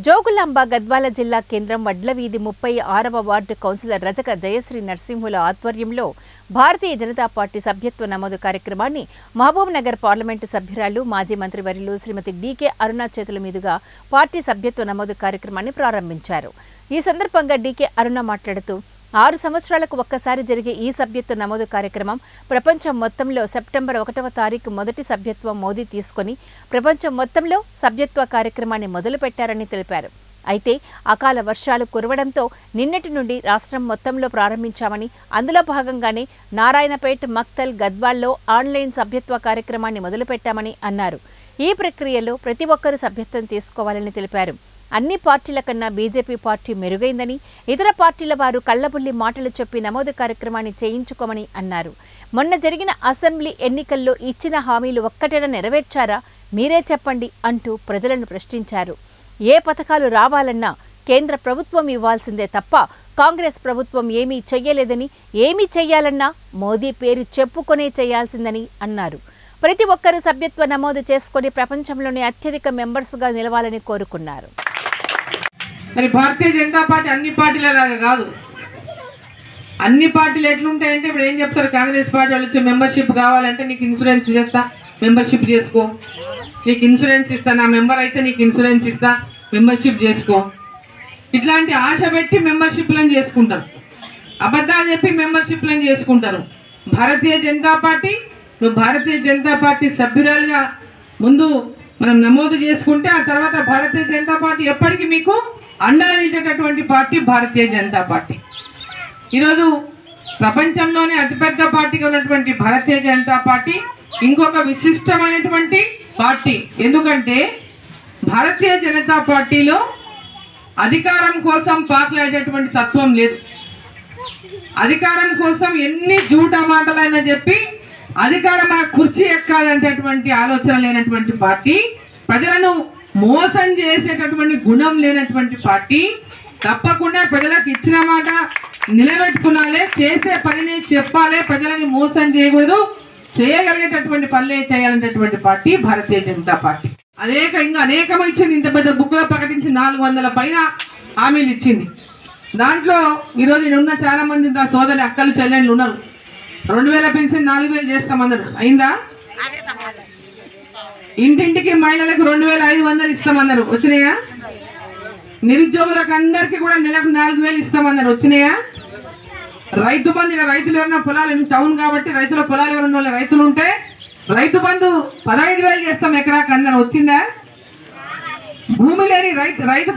జోగులాంబ గద్వాల జిల్లా కేంద్రం వడ్లవీధి 36వ ward councillor రజక జయశ్రీ నరసింహుల ఆధ్వర్యంలో భారతీయ జనతా పార్టీ సభ్యత్వ నమోదు కార్యక్రమాన్ని మహబూబ్ నగర్ పార్లమెంటు సభ్యురాలు మాజీ మంత్రివర్యులు శ్రీమతి డీకే అరుణ చేతుల మీదుగా పార్టీ సభ్యత్వ నమోదు కార్యక్రమాన్ని ప్రారంభించారు. ఈ సందర్భంగా డీకే అరుణ మాట్లాడుతూ 6 సంవత్సరాలకు ఒక్కసారి జరిగే ఈ సభ్యత్వ నమోదు కార్యక్రమం ప్రపంచం మొత్తంలో సెప్టెంబర్ 1వ తారీఖు మొదటి సభ్యత్వం మోదీ తీసుకొని ప్రపంచం మొత్తంలో సభ్యత్వ కార్యక్రమాన్ని మొదలుపెట్టారని తెలిపారు. అయితే అకాల వర్షాలు కురవడంతో నిన్నటి నుండి రాష్ట్రం మొత్తంలో ప్రారంభించామని, అందులో భాగంగానే నారాయణపేట్, మక్తల్, గద్వాల్లో ఆన్లైన్ సభ్యత్వ కార్యక్రమాన్ని మొదలుపెట్టామని అన్నారు. ఈ ప్రక్రియలో ప్రతి ఒక్కరూ సభ్యత్వం తీసుకోవాలని తెలిపారు. అన్ని పార్టీల కన్నా బీజేపీ పార్టీ మెరుగైందని, ఇతర పార్టీల వారు కళ్లబుల్లి మాటలు చెప్పి నమోదు కార్యక్రమాన్ని చేయించుకోమని అన్నారు. మొన్న జరిగిన అసెంబ్లీ ఎన్నికల్లో ఇచ్చిన హామీలు ఒక్కటైనా నెరవేర్చారా? మీరే చెప్పండి అంటూ ప్రజలను ప్రశ్నించారు. ఏ పథకాలు రావాలన్నా కేంద్ర ప్రభుత్వం ఇవ్వాల్సిందే తప్ప కాంగ్రెస్ ప్రభుత్వం ఏమీ చెయ్యలేదని, ఏమీ చెయ్యాలన్నా మోదీ పేరు చెప్పుకొనే చేయాల్సిందని అన్నారు. ప్రతి ఒక్కరూ సభ్యత్వ నమోదు చేసుకుని ప్రపంచంలోని అత్యధిక మెంబర్స్గా నిలవాలని కోరుకున్నారు. మరి భారతీయ జనతా పార్టీ అన్ని పార్టీలలాగా కాదు. అన్ని పార్టీలు ఎట్లుంటాయంటే ఇప్పుడు ఏం చెప్తారు, కాంగ్రెస్ పార్టీ వాళ్ళు వచ్చి మెంబర్షిప్ కావాలంటే నీకు ఇన్సూరెన్స్ చేస్తా, మెంబర్షిప్ చేసుకో, నీకు ఇన్సూరెన్స్ ఇస్తా, నా మెంబర్ అయితే నీకు ఇన్సూరెన్స్ ఇస్తా, మెంబర్షిప్ చేసుకో, ఇట్లాంటి ఆశ పెట్టి మెంబర్షిప్లను చేసుకుంటారు. అబద్ధాలు చెప్పి మెంబర్షిప్లను చేసుకుంటారు. భారతీయ జనతా పార్టీ, నువ్వు భారతీయ జనతా పార్టీ సభ్యురాలుగా ముందు మనం నమోదు చేసుకుంటే ఆ తర్వాత భారతీయ జనతా పార్టీ ఎప్పటికీ మీకు అండగా నిలిచేటటువంటి పార్టీ భారతీయ జనతా పార్టీ. ఈరోజు ప్రపంచంలోనే అతిపెద్ద పార్టీగా ఉన్నటువంటి భారతీయ జనతా పార్టీ ఇంకొక విశిష్టమైనటువంటి పార్టీ. ఎందుకంటే భారతీయ జనతా పార్టీలో అధికారం కోసం పాకులాడేటువంటి తత్వం లేదు. అధికారం కోసం ఎన్ని జూట మాటలైనా చెప్పి అధికారం ఆ కుర్చీ ఎక్కాలంటేటువంటి ఆలోచన లేనటువంటి పార్టీ, ప్రజలను మోసం చేసేటటువంటి గుణం లేనటువంటి పార్టీ. తప్పకుండా ప్రజలకు ఇచ్చిన మాట నిలబెట్టుకునాలే, చేసే పనిని చెప్పాలి, ప్రజలని మోసం చేయకూడదు, చేయగలిగేటటువంటి పనులే చేయాలనేటటువంటి పార్టీ భారతీయ జనతా పార్టీ. ఇంకా అనేకం ఇచ్చింది. ఇంత పెద్ద బుక్లో ప్రకటించి 400 పైన హామీలు ఇచ్చింది. దాంట్లో ఈరోజు ఉన్న చాలా మంది నా సోదరి అక్కలు చెల్లెళ్ళు ఉన్నారు. 2000 పెన్షన్ 4000 చేస్తామన్నారు. అయిందా? ఇంటింటికి మహిళలకు 2500 ఇస్తామన్నారు. వచ్చినాయా? నిరుద్యోగులకు అందరికీ కూడా నెలకు 4000 ఇస్తామన్నారు. వచ్చినాయా? రైతు బంధు, రైతులు ఎవరైనా పొలాలు, టౌన్ కాబట్టి రైతుల పొలాలు ఎవరైనా వాళ్ళు రైతులు ఉంటే రైతు బంధు 15,000 చేస్తాం ఎకరాకు అన్నారు. వచ్చిందా? భూమి లేని రైతు